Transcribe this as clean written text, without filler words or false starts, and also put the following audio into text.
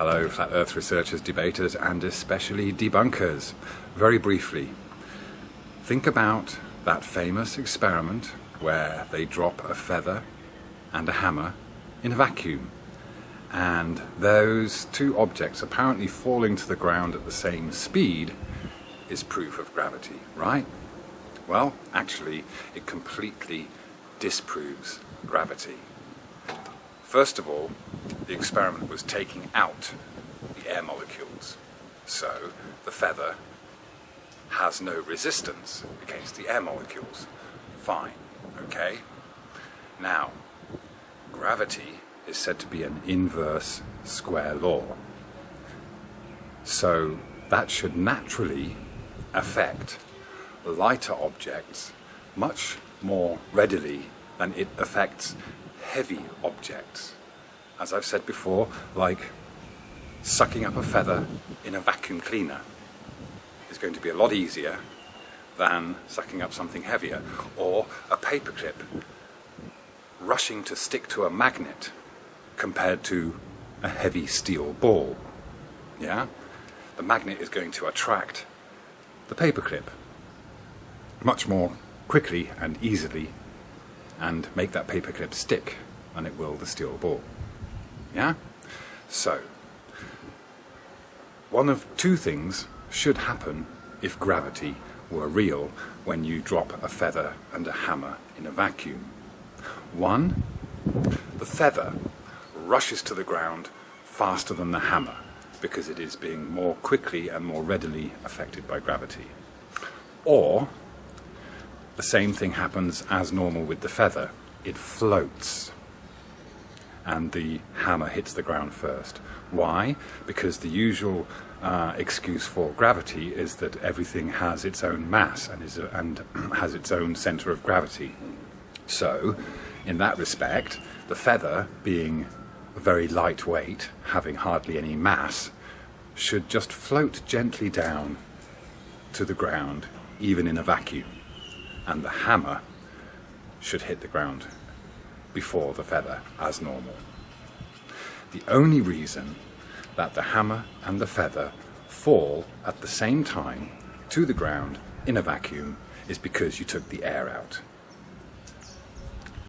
Hello, Flat Earth researchers, debaters, and especially debunkers. Very briefly, think about that famous experiment where they drop a feather and a hammer in a vacuum, and those two objects apparently falling to the ground at the same speed is proof of gravity, right? Well, actually, it completely disproves gravity. First of all, the experiment was taking out the air molecules, so the feather has no resistance against the air molecules. Fine, okay? Now, gravity is said to be an inverse square law, so that should naturally affect lighter objects much more readily than it affects heavy objects. As I've said before, like sucking up a feather in a vacuum cleaner is going to be a lot easier than sucking up something heavier, or a paperclip rushing to stick to a magnet compared to a heavy steel ball. Yeah? The magnet is going to attract the paperclip much more quickly and easily and make that paperclip stick than it will the steel ball. Yeah? So, one of two things should happen if gravity were real when you drop a feather and a hammer in a vacuum. One, the feather rushes to the ground faster than the hammer because it is being more quickly and more readily affected by gravity. Or, the same thing happens as normal with the feather. It floats and the hammer hits the ground first. Why? Because the usual excuse for gravity is that everything has its own mass and has its own center of gravity. So, in that respect, the feather, being very lightweight, having hardly any mass, should just float gently down to the ground, even in a vacuum. And the hammer should hit the ground before the feather, as normal. The only reason that the hammer and the feather fall at the same time to the ground in a vacuum is because you took the air out.